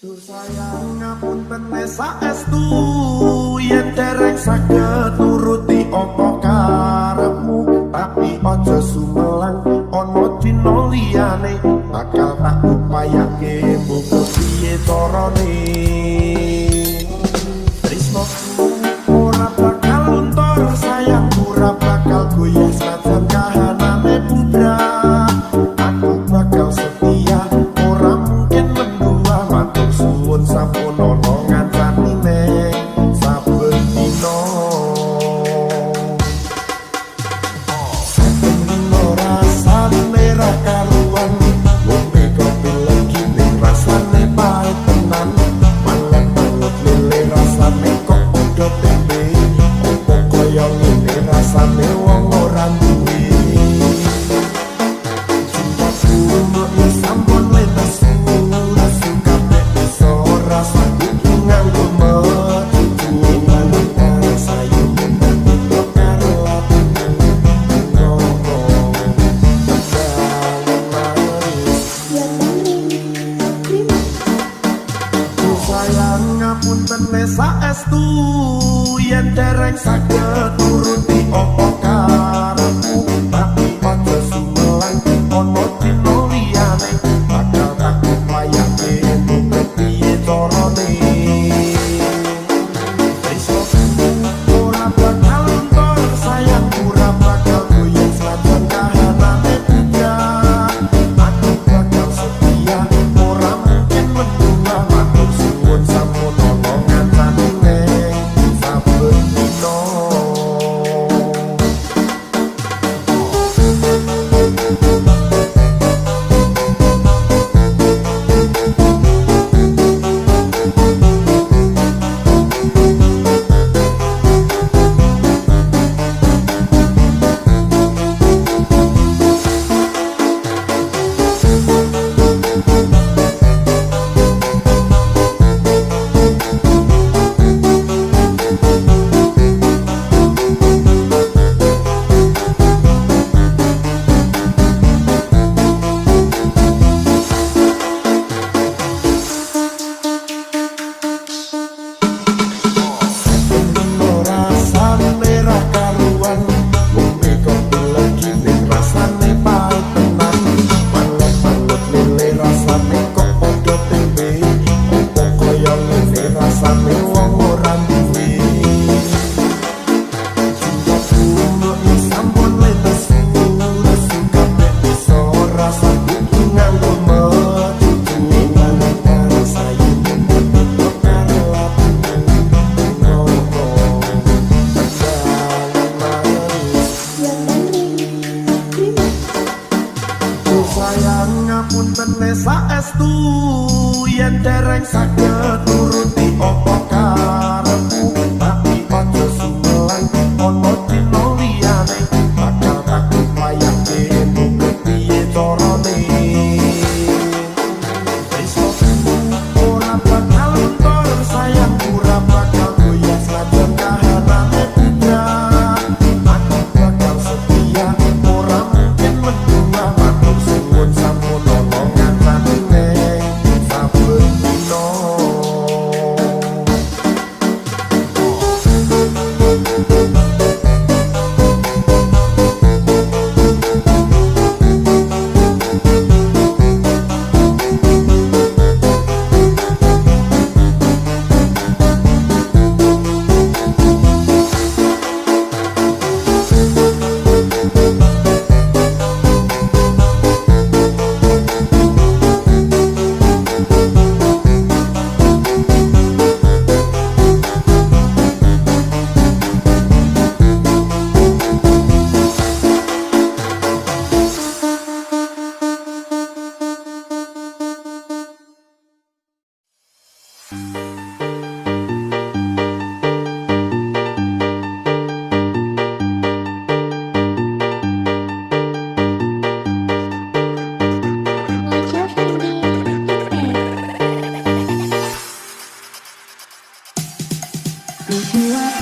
Duh sayang ngapunten saestu yen dereng saged nuruti apa karepmu, tapi aja sumelang ana dina liyane bakal tak upayake muga piye carane. Tresnoku ora bakal luntur, sayangku ora bakal goyah senajan kahanane budrak. Aku bakal setia, ora mungkin mendua, matur suwun sampun ana ngancani nek saben dina. Saben dina rasane ra karuan, ngombe kopi legi ning rasane pahit tenan. Malah banget lele rasane kok padha tempe, opo kaya ngene rasane wong ora duwe. Sampun letas ora suka nek iso rasa iki nganggo metu lan sayu mendhet karo latin ngono sayang ngapunten saestu yen dereng saged nuruti apa karepmu, tapi aja sumelang ana dina liyane bakal tak upayake muga piye carane. Ora bakal luntur, sayang ora bakal goyah senajan kahanane budrak. Aku bakal setia, ora mungkin mendua, matur suwun sampun ana ngancani nek saben dina. Sayang ngapunten saestu yen dereng saged nuruti apa karepmu, tapi aja sumelang ana dina liyane bakal tak upayake muga piye carane. Ora bakal luntur, sayang ora bakal goyah senajan kahanane budrak. Aku bakal setia, ora mungkin mendua, matur suwun sampun ana ngancani nek saben dina.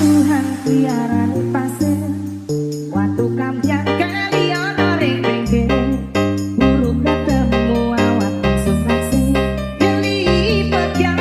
Tuhan tiaran pasir, waktu kampian kali ono ring pinggir, burung ketemu awak langsung aksi, kelipet yang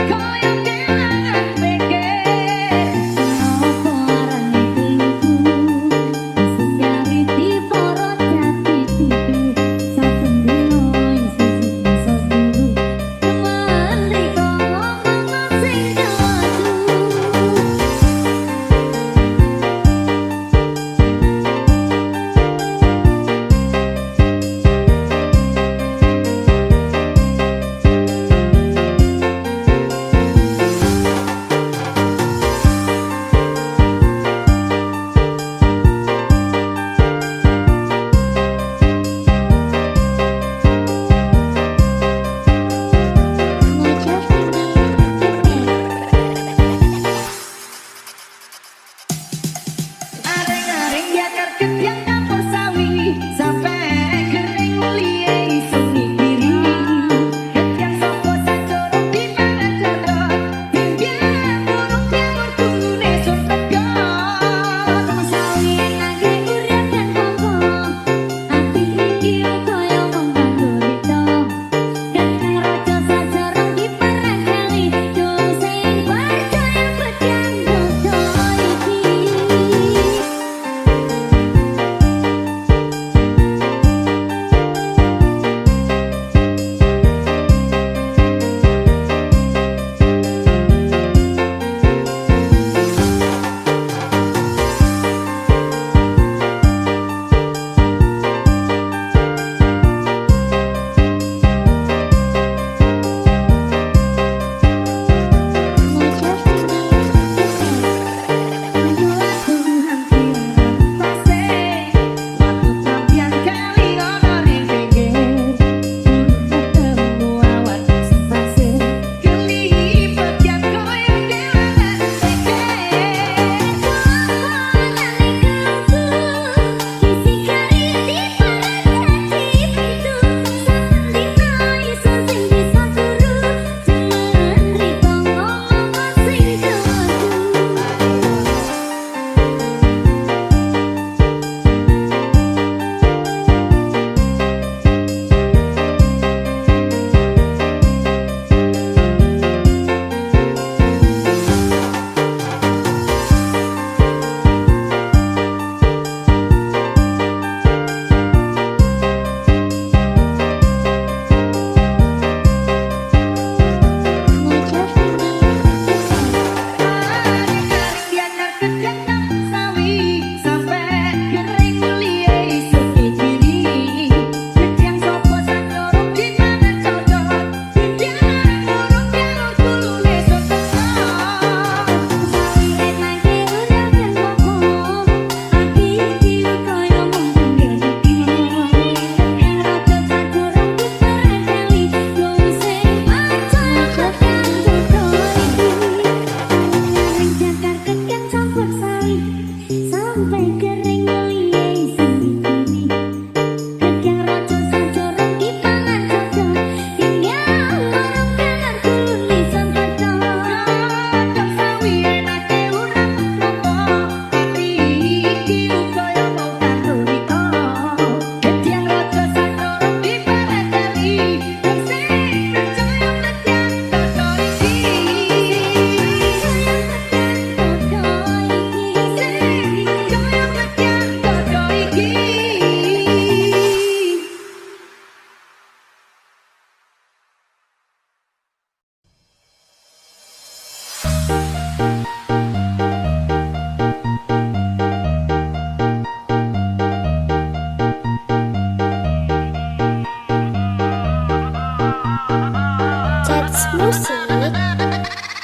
That's musik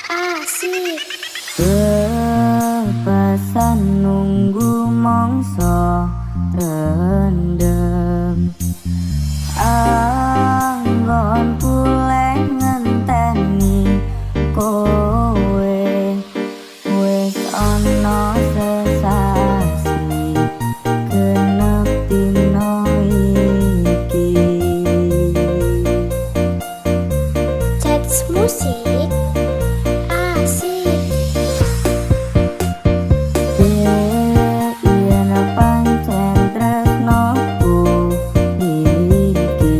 asik. Kepasan nunggu mongso rendem, anggon puleh ngenteni kowe wis ana sesasi genep dina iki. That's musik asik. Yen pancen tresnoku iki,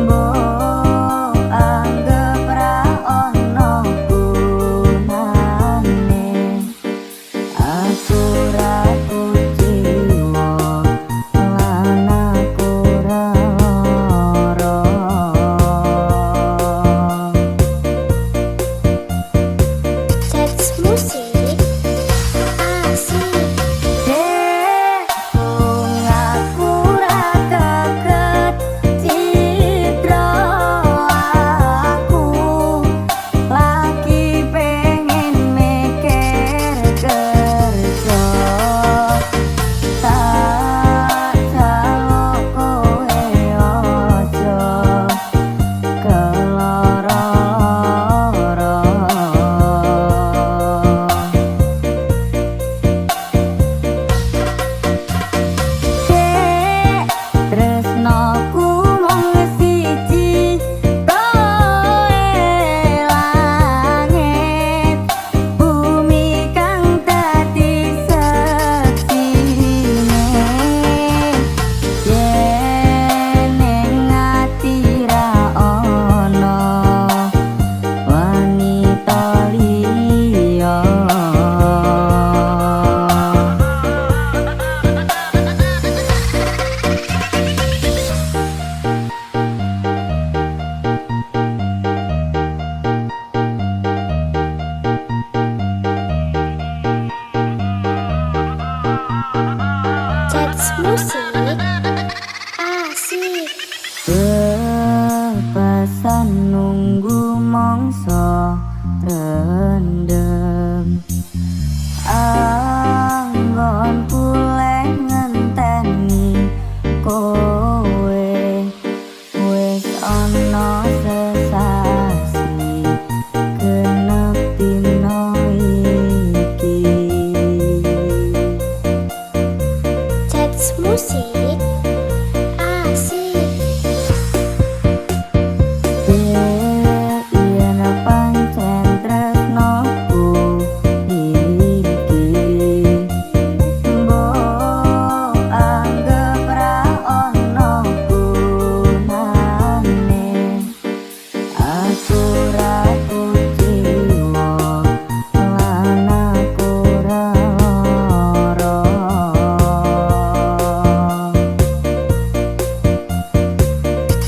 mbok anggap ra ono gunane. Aku ra kuciwa lan aku ra lara. That's musik asik. Aku ra kaget citra aku lagi pengen mikir kerja. Tak jaluk kowe aja keloro-loro. Tresnoku mung siji, kowe langit bumi kang dadi seksine. Yen ning ati ra ono wanita liya. That's musik asik. Kepasan nunggu mongso rendem, anggon puleh ngenteni kowe wis ana sesasi genep dina iki. That's musik asik. Yen pancen tresnoku iki, mbok anggap ra ono gunane. Aku ra kuciwa lan aku ra lara.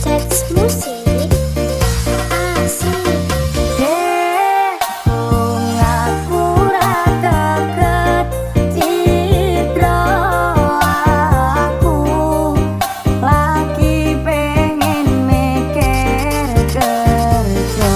That's musik asik. Aku ra kaget citra aku lagi pengen mikir kerja.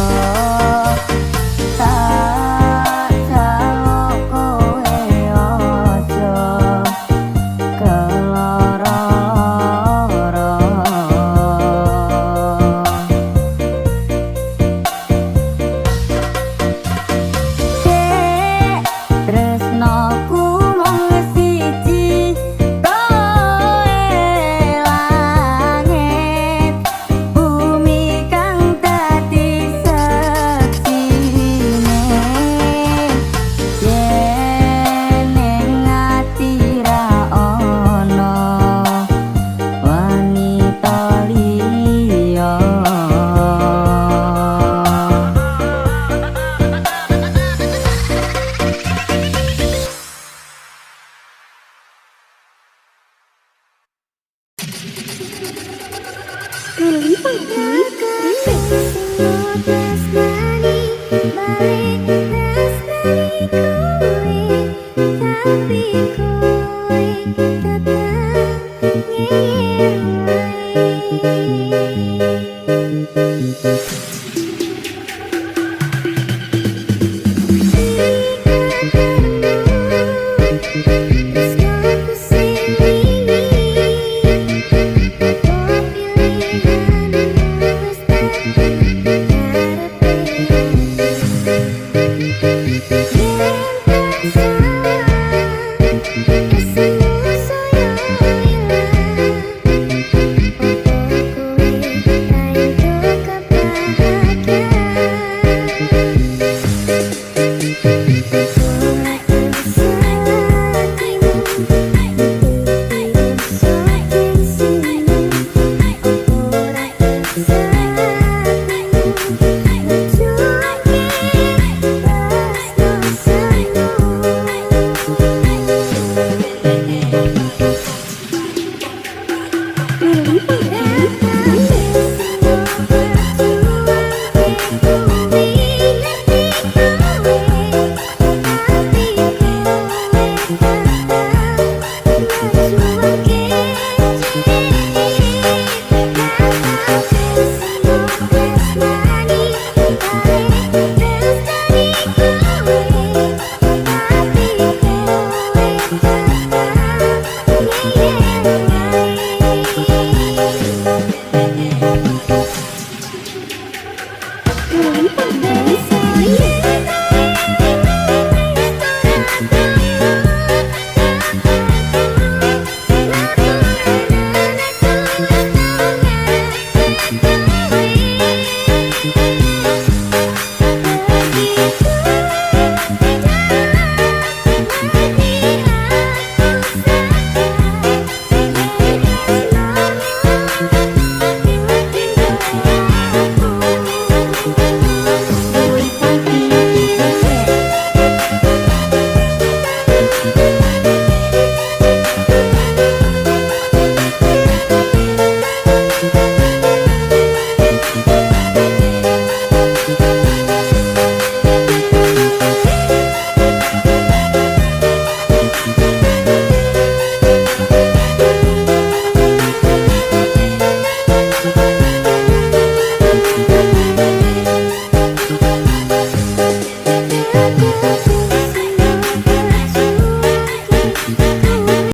tanpa basa.